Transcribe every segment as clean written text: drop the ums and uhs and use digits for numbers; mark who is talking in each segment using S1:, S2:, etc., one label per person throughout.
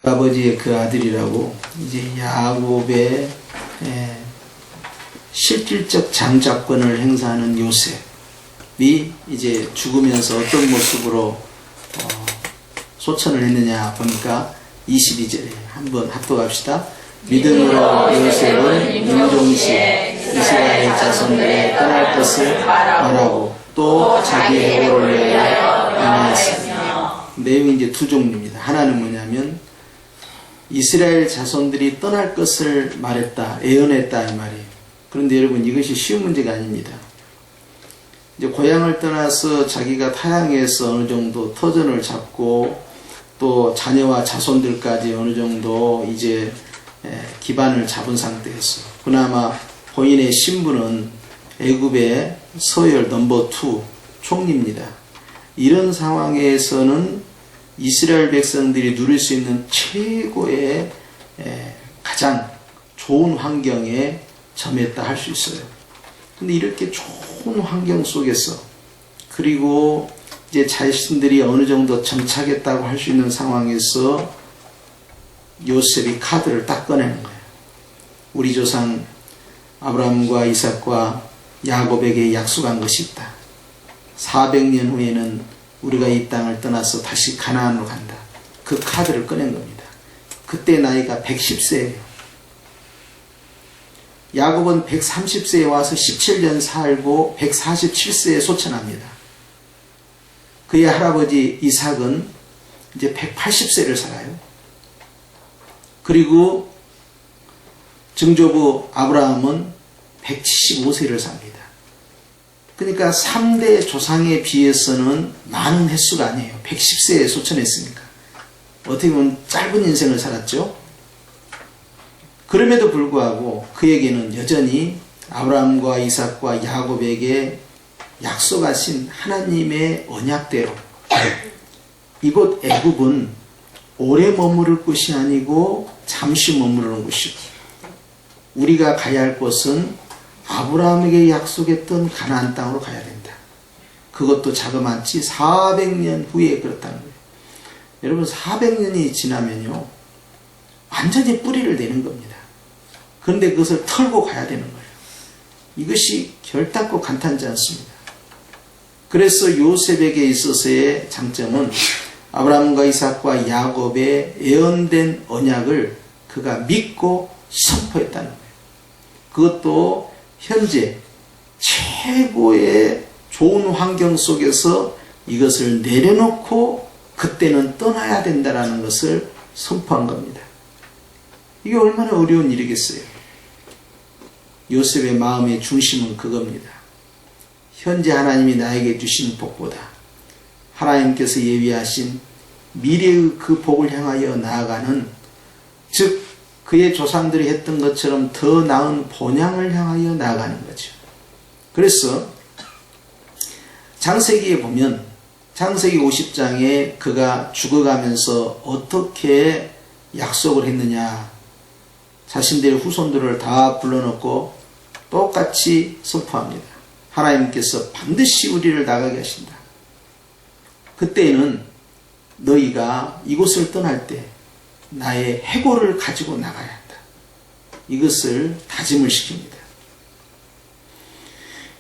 S1: 아버지의 그 아들이라고 이제 야곱의 실질적 장자권을 행사하는 요셉이 이제 죽으면서 어떤 모습으로 소천을 했느냐 보니까 22절에 한번 합독합시다. 믿음으로 요셉은 임종시에 이스라엘 자손들의 떠날 것을 말하고 또 자기 해고를 위하여 명하였으며, 내용이 이제 두 종류입니다. 하나는 뭐냐면 이스라엘 자손들이 떠날 것을 말했다, 예언했다 이 말이에요. 그런데 여러분, 이것이 쉬운 문제가 아닙니다. 이제 고향을 떠나서 자기가 타향해서 어느 정도 터전을 잡고 또 자녀와 자손들까지 어느 정도 이제 기반을 잡은 상태에서 그나마 본인의 신분은 애굽의 서열 넘버 2 총리입니다. 이런 상황에서는 이스라엘 백성들이 누릴 수 있는 최고의 가장 좋은 환경에 점했다 할 수 있어요. 근데 이렇게 좋은 환경 속에서, 그리고 이제 자신들이 어느 정도 정착했다고 할 수 있는 상황에서 요셉이 카드를 딱 꺼내는 거예요. 우리 조상 아브라함과 이삭과 야곱에게 약속한 것이 있다. 400년 후에는 우리가 이 땅을 떠나서 다시 가나안으로 간다. 그 카드를 꺼낸 겁니다. 그때 나이가 110세예요. 야곱은 130세에 와서 17년 살고 147세에 소천합니다. 그의 할아버지 이삭은 이제 180세를 살아요. 그리고 증조부 아브라함은 175세를 삽니다. 그러니까 3대 조상에 비해서는 많은 횟수가 아니에요. 110세에 소천했으니까. 어떻게 보면 짧은 인생을 살았죠. 그럼에도 불구하고 그에게는 여전히 아브라함과 이삭과 야곱에게 약속하신 하나님의 언약대로 이곳 애굽은 오래 머무를 곳이 아니고 잠시 머무르는 곳이고, 우리가 가야 할 곳은 아브라함에게 약속했던 가나안 땅으로 가야 된다. 그것도 자그마치 400년 후에 그렇다는 거예요. 여러분, 400년이 지나면요 완전히 뿌리를 내는 겁니다. 그런데 그것을 털고 가야 되는 거예요. 이것이 결단코 간단하지 않습니다. 그래서 요셉에게 있어서의 장점은 아브라함과 이삭과 야곱의 예언된 언약을 그가 믿고 선포했다는 거예요. 그것도 현재 최고의 좋은 환경 속에서 이것을 내려놓고 그때는 떠나야 된다는 것을 선포한 겁니다. 이게 얼마나 어려운 일이겠어요. 요셉의 마음의 중심은 그겁니다. 현재 하나님이 나에게 주신 복보다 하나님께서 예비하신 미래의 그 복을 향하여 나아가는, 즉 그의 조상들이 했던 것처럼 더 나은 본향을 향하여 나아가는 거죠. 그래서 창세기에 보면, 창세기 50장에 그가 죽어가면서 어떻게 약속을 했느냐, 자신들의 후손들을 다 불러놓고 똑같이 선포합니다. 하나님께서 반드시 우리를 나가게 하신다. 그때는 너희가 이곳을 떠날 때 나의 해고를 가지고 나가야 한다. 이것을 다짐을 시킵니다.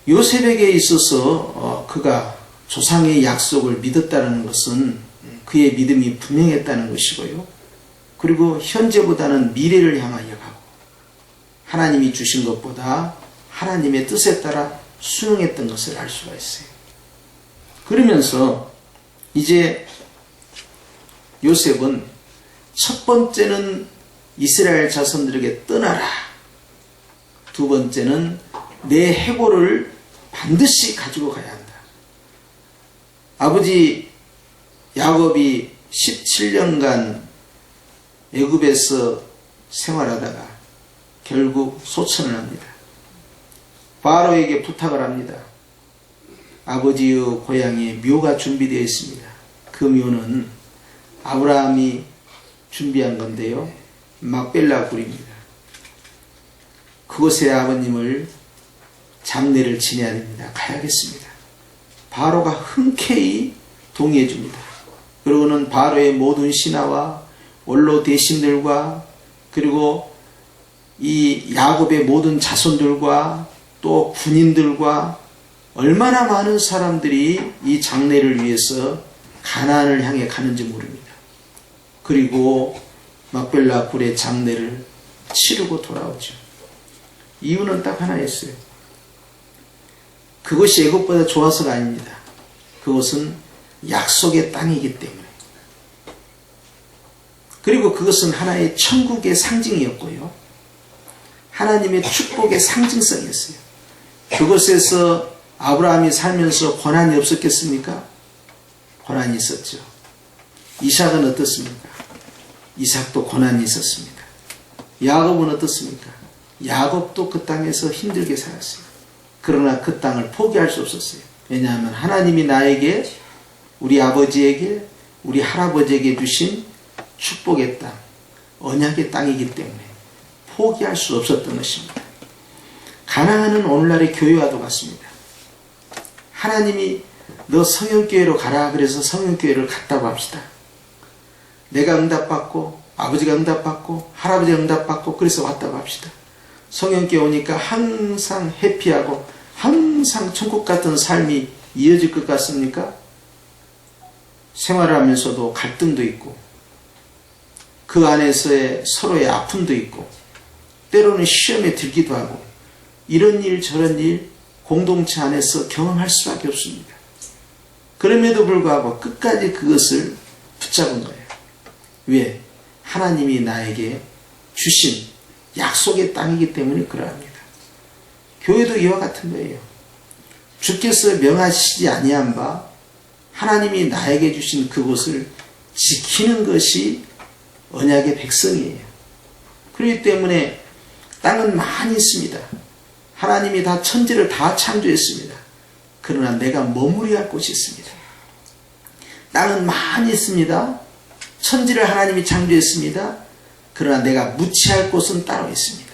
S1: 요셉에게 있어서 그가 조상의 약속을 믿었다는 것은 그의 믿음이 분명했다는 것이고요. 그리고 현재보다는 미래를 향하여 가고 하나님이 주신 것보다 하나님의 뜻에 따라 순응했던 것을 알 수가 있어요. 그러면서 이제 요셉은 첫 번째는 이스라엘 자손들에게 떠나라. 두 번째는 내 해고를 반드시 가지고 가야 한다. 아버지 야곱이 17년간 애굽에서 생활하다가 결국 소천을 합니다. 바로에게 부탁을 합니다. 아버지의 고향에 묘가 준비되어 있습니다. 그 묘는 아브라함이 준비한 건데요, 막벨라 굴입니다. 그곳에 아버님을 장례를 지내야 됩니다. 가야겠습니다. 바로가 흔쾌히 동의해 줍니다. 그러고는 바로의 모든 신하와 원로 대신들과 그리고 이 야곱의 모든 자손들과 또 군인들과 얼마나 많은 사람들이 이 장례를 위해서 가나안을 향해 가는지 모릅니다. 그리고 막벨라 굴의 장례를 치르고 돌아오죠. 이유는 딱 하나였어요. 그것이 애굽보다 좋아서가 아닙니다. 그것은 약속의 땅이기 때문에. 그리고 그것은 하나의 천국의 상징이었고요. 하나님의 축복의 상징성이었어요. 그곳에서 아브라함이 살면서 고난이 없었겠습니까? 고난이 있었죠. 이삭은 어떻습니까? 이삭도 고난이 있었습니다. 야곱은 어떻습니까? 야곱도 그 땅에서 힘들게 살았어요. 그러나 그 땅을 포기할 수 없었어요. 왜냐하면 하나님이 나에게, 우리 아버지에게, 우리 할아버지에게 주신 축복의 땅, 언약의 땅이기 때문에 포기할 수 없었던 것입니다. 가나안은 오늘날의 교회와도 같습니다. 하나님이 너 성형교회로 가라 그래서 성형교회를 갔다고 합시다. 내가 응답받고 아버지가 응답받고 할아버지가 응답받고 그래서 왔다고 합시다. 성형교회 오니까 항상 해피하고 항상 천국 같은 삶이 이어질 것 같습니까? 생활하면서도 갈등도 있고 그 안에서의 서로의 아픔도 있고 때로는 시험에 들기도 하고 이런 일 저런 일 공동체 안에서 경험할 수밖에 없습니다. 그럼에도 불구하고 끝까지 그것을 붙잡은 거예요. 왜? 하나님이 나에게 주신 약속의 땅이기 때문에 그러합니다. 교회도 이와 같은 거예요. 주께서 명하시지 아니한 바 하나님이 나에게 주신 그곳을 지키는 것이 언약의 백성이에요. 그렇기 때문에 땅은 많이 있습니다. 하나님이 다 천지를 다 창조했습니다. 그러나 내가 머무려야 할 곳이 있습니다. 땅은 많이 있습니다. 천지를 하나님이 창조했습니다. 그러나 내가 묻혀야 할 곳은 따로 있습니다.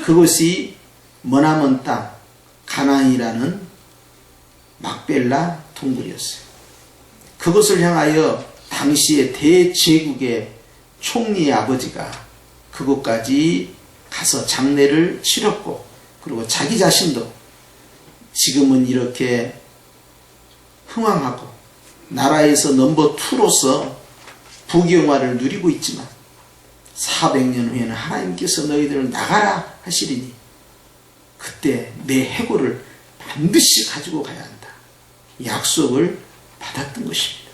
S1: 그곳이 머나먼 땅 가나안이라는 막벨라 동굴이었어요. 그것을 향하여 당시의 대제국의 총리의 아버지가 그곳까지 가서 장례를 치렀고 그리고 자기 자신도 지금은 이렇게 흥왕하고 나라에서 넘버 2로서 부귀영화를 누리고 있지만 400년 후에는 하나님께서 너희들을 나가라 하시리니 그때 내 해골을 반드시 가지고 가야 한다. 약속을 받았던 것입니다.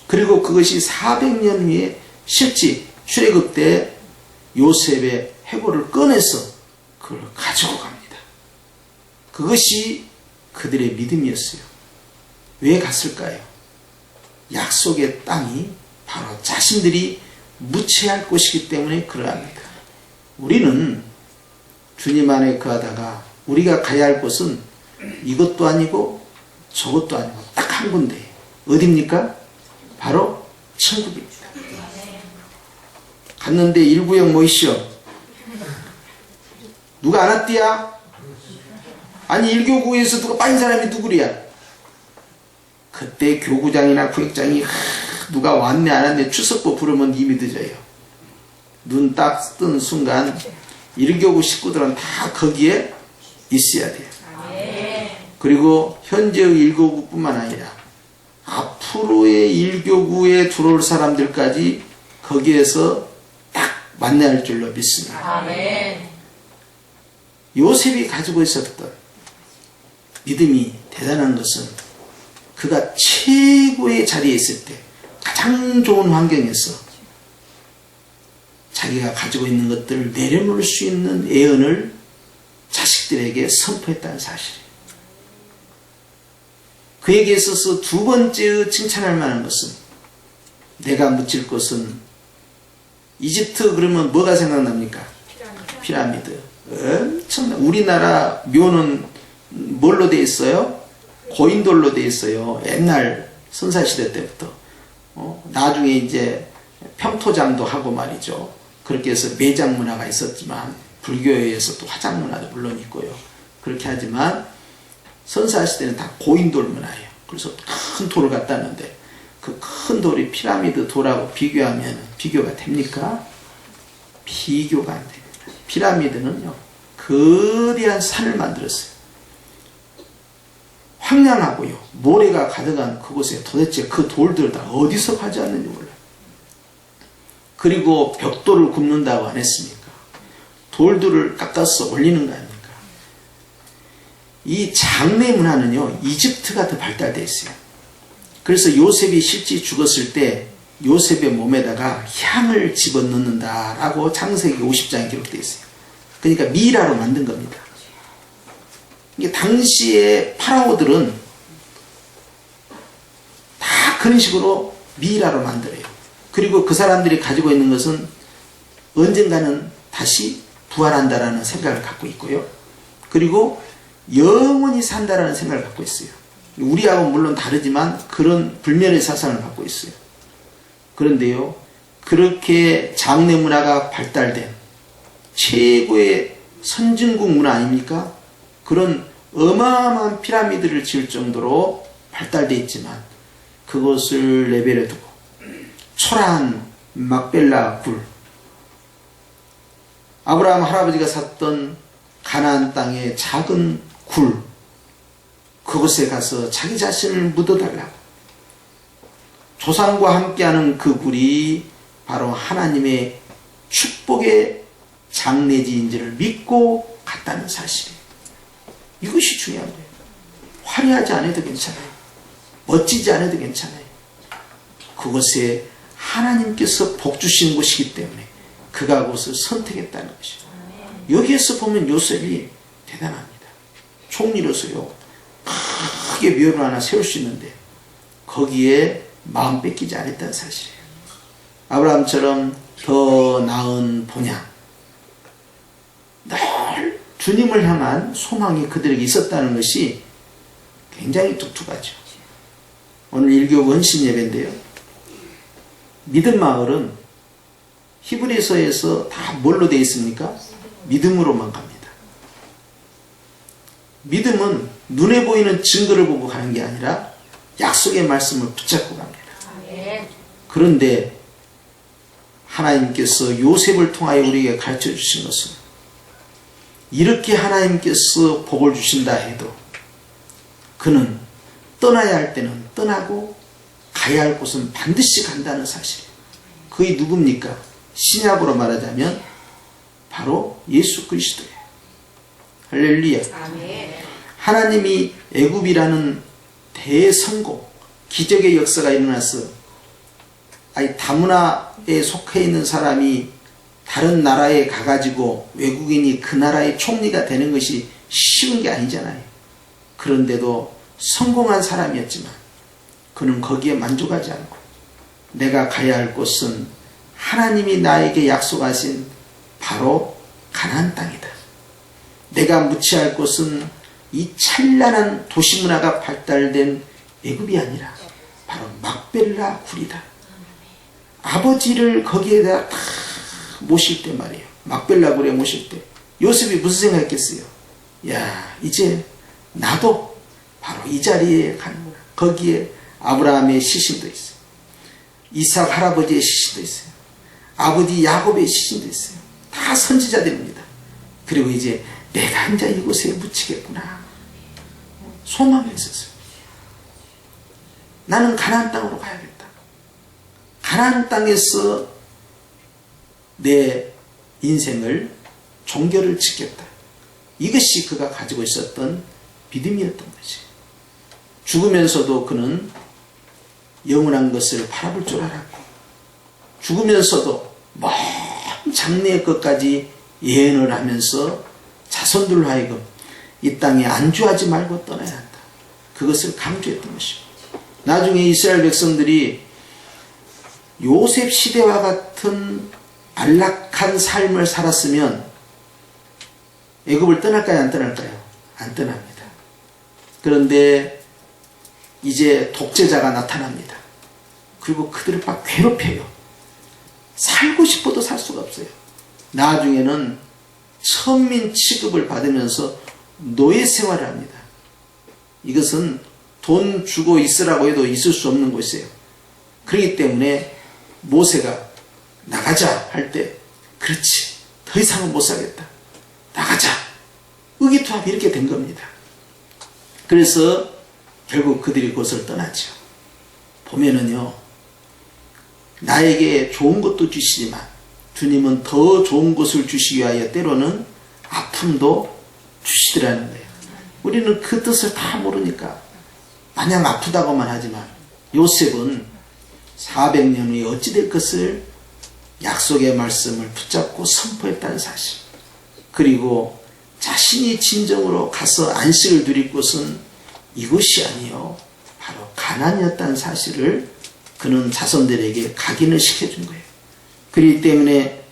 S1: 그리고 그것이 400년 후에 실제 출애굽 때 요셉의 해골을 꺼내서 그걸 가지고 갑니다. 그것이 그들의 믿음이었어요. 왜 갔을까요? 약속의 땅이 바로 자신들이 묻혀야 할 곳이기 때문에 그러합니다. 우리는 주님 안에 거하다가 우리가 가야 할 곳은 이것도 아니고 저것도 아니고 딱 한 군데. 어디입니까? 바로 천국입니다. 갔는데 1구역 모이시오. 누가 안 왔디야? 아니 1교구에서 누가 빠진 사람이 누구랴? 그때 교구장이나 구역장이 누가 왔네 안 왔네 출석부 부르면 이미 늦어요. 눈 딱 뜬 순간 1교구 식구들은 다 거기에 있어야 돼요. 그리고 현재의 1교구뿐만 아니라 앞으로의 1교구에 들어올 사람들까지 거기에서 딱 만나야 할 줄로 믿습니다. 아멘. 요셉이 가지고 있었던 믿음이 대단한 것은 그가 최고의 자리에 있을 때 가장 좋은 환경에서 자기가 가지고 있는 것들을 내려놓을 수 있는 예언을 자식들에게 선포했다는 사실이에요. 그에게 있어서 두 번째 칭찬할 만한 것은 내가 묻힐 것은 이집트 그러면 뭐가 생각납니까? 피라미드. 엄청나. 우리나라 묘는 뭘로 돼 있어요? 고인돌로 돼 있어요. 옛날 선사시대 때부터. 나중에 이제 평토장도 하고 말이죠. 그렇게 해서 매장 문화가 있었지만 불교에 의해서 또 화장 문화도 물론 있고요. 그렇게 하지만 선사시대는 다 고인돌 문화예요. 그래서 큰 돌을 갖다 놨는데 그 큰 돌이 피라미드 돌하고 비교하면 비교가 됩니까? 비교가 안 됩니다. 피라미드는요, 거대한 산을 만들었어요. 황량하고요, 모래가 가득한 그곳에 도대체 그 돌들을 다 어디서 가져왔는지 몰라요. 그리고 벽돌을 굽는다고 안 했습니까? 돌들을 깎아서 올리는 거 아닙니까? 이 장례 문화는요, 이집트가 더 발달되어 있어요. 그래서 요셉이 실제 죽었을 때 요셉의 몸에다가 향을 집어넣는다라고 창세기 50장에 기록되어 있어요. 그러니까 미라로 만든 겁니다. 이게 당시의 파라오들은 다 그런 식으로 미라로 만들어요. 그리고 그 사람들이 가지고 있는 것은 언젠가는 다시 부활한다라는 생각을 갖고 있고요. 그리고 영원히 산다라는 생각을 갖고 있어요. 우리하고는 물론 다르지만 그런 불멸의 사상을 갖고 있어요. 그런데요, 그렇게 장례 문화가 발달된 최고의 선진국 문화 아닙니까? 그런 어마어마한 피라미드를 지을 정도로 발달되어 있지만 그것을 레벨에 두고 초라한 막벨라 굴, 아브라함 할아버지가 샀던 가나안 땅의 작은 굴, 그곳에 가서 자기 자신을 묻어달라고. 조상과 함께하는 그 굴이 바로 하나님의 축복의 장례지인지를 믿고 갔다는 사실이에요. 이것이 중요한 거예요. 화려하지 않아도 괜찮아요. 멋지지 않아도 괜찮아요. 그곳에 하나님께서 복 주신 곳이기 때문에 그가 그것을 선택했다는 것이죠. 여기에서 보면 요셉이 대단합니다. 총리로서요, 크게 묘를 하나 세울 수 있는데 거기에 마음 뺏기지 않았다는 사실이에요. 아브라함처럼 더 나은 본향, 늘 주님을 향한 소망이 그들에게 있었다는 것이 굉장히 독특하죠. 오늘 일교부 헌신 예배인데요, 믿음 마을은 히브리서에서 다 뭘로 되어 있습니까? 믿음으로만 갑니다. 믿음은 눈에 보이는 증거를 보고 가는 게 아니라 약속의 말씀을 붙잡고 갑니다. 그런데 하나님께서 요셉을 통하여 우리에게 가르쳐 주신 것은, 이렇게 하나님께서 복을 주신다 해도 그는 떠나야 할 때는 떠나고 가야 할 곳은 반드시 간다는 사실이에요. 그게 누굽니까? 신약으로 말하자면 바로 예수 그리스도예요. 할렐루야. 하나님이 애굽이라는 대성공, 기적의 역사가 일어나서 다문화에 속해 있는 사람이 다른 나라에 가가지고 외국인이 그 나라의 총리가 되는 것이 쉬운 게 아니잖아요. 그런데도 성공한 사람이었지만 그는 거기에 만족하지 않고, 내가 가야 할 곳은 하나님이 나에게 약속하신 바로 가나안 땅이다. 내가 묻혀야 할 곳은 이 찬란한 도시문화가 발달된 애굽이 아니라 바로 막벨라 굴이다. 아버지를 거기에다 다 모실 때 말이에요. 막벨라 굴에 모실 때 요셉이 무슨 생각했겠어요? 야, 이제 나도 바로 이 자리에 가는구나. 거기에 아브라함의 시신도 있어요. 이삭 할아버지의 시신도 있어요. 아버지 야곱의 시신도 있어요. 다 선지자들입니다. 그리고 이제 내가 이제 이곳에 묻히겠구나. 소망이 있었어요. 나는 가나안 땅으로 가야겠다. 가나안 땅에서 내 인생을 종결을 짓겠다. 이것이 그가 가지고 있었던 믿음이었던 거지. 죽으면서도 그는 영원한 것을 바라볼 줄 알았고, 죽으면서도 먼 장래의 것까지 예언을 하면서 자손들로 하여금 이 땅에 안주하지 말고 떠나야 한다. 그것을 강조했던 것입니다. 나중에 이스라엘 백성들이 요셉 시대와 같은 안락한 삶을 살았으면 애굽을 떠날까요? 안 떠날까요? 안 떠납니다. 그런데 이제 독재자가 나타납니다. 그리고 그들을 막 괴롭혀요. 살고 싶어도 살 수가 없어요. 나중에는 천민 취급을 받으면서 노예 생활을 합니다. 이것은 돈 주고 있으라고 해도 있을 수 없는 곳이에요. 그렇기 때문에 모세가 나가자 할 때 그렇지, 더 이상은 못 살겠다, 나가자, 의기투합 이렇게 된 겁니다. 그래서 결국 그들이 그것을 떠나죠. 보면은요, 나에게 좋은 것도 주시지만 주님은 더 좋은 것을 주시기 위하여 때로는 아픔도 주시더라는 거예요. 우리는 그 뜻을 다 모르니까 마냥 아프다고만 하지만 요셉은 400년 후에 어찌 될 것을 약속의 말씀을 붙잡고 선포했다는 사실, 그리고 자신이 진정으로 가서 안식을 누릴 곳은 이곳이 아니요 바로 가나안이었다는 사실을 그는 자손들에게 각인을 시켜준 거예요. 그렇기 때문에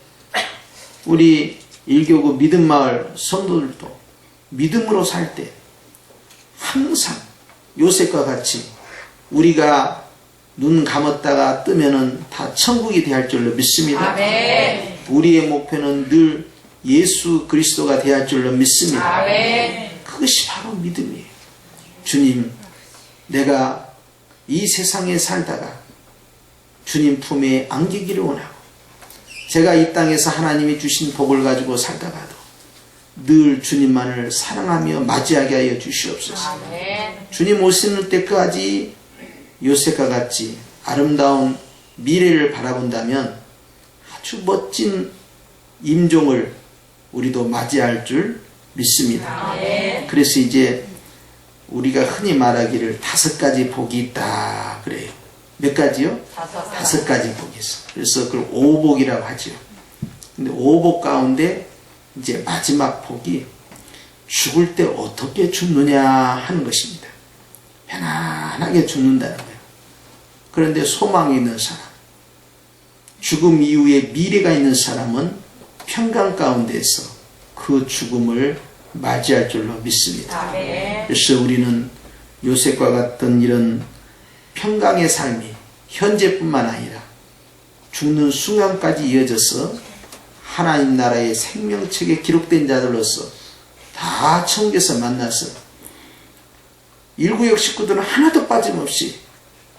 S1: 우리 일교구 믿음마을 성도들도 믿음으로 살 때 항상 요셉과 같이 우리가 눈 감았다가 뜨면은 다 천국이 되할 줄로 믿습니다. 아멘. 우리의 목표는 늘 예수 그리스도가 되할 줄로 믿습니다. 아멘. 그것이 바로 믿음이에요. 주님, 내가 이 세상에 살다가 주님 품에 안기기를 원하고, 제가 이 땅에서 하나님이 주신 복을 가지고 살다가도 늘 주님만을 사랑하며 맞이하게 하여 주시옵소서. 아멘. 주님 오시는 때까지 요셉과 같이 아름다운 미래를 바라본다면 아주 멋진 임종을 우리도 맞이할 줄 믿습니다. 아멘. 그래서 이제 우리가 흔히 말하기를 5가지 복이 있다 그래요. 몇 가지요? 5가지 복이 있어. 그래서 그걸 5복이라고 하죠. 근데 5복 가운데 이제 마지막 복이 죽을 때 어떻게 죽느냐 하는 것입니다. 편안하게 죽는다는 거예요. 그런데 소망이 있는 사람, 죽음 이후에 미래가 있는 사람은 평강 가운데서 그 죽음을 맞이할 줄로 믿습니다. 그래서 우리는 요셉과 같은 이런 평강의 삶이 현재뿐만 아니라 죽는 순간까지 이어져서 하나님 나라의 생명책에 기록된 자들로서 다 천국에서 만나서 일구역 식구들은 하나도 빠짐없이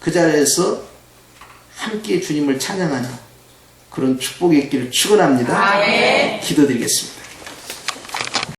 S1: 그 자리에서 함께 주님을 찬양하는 그런 축복의 길을 축원합니다. 기도드리겠습니다.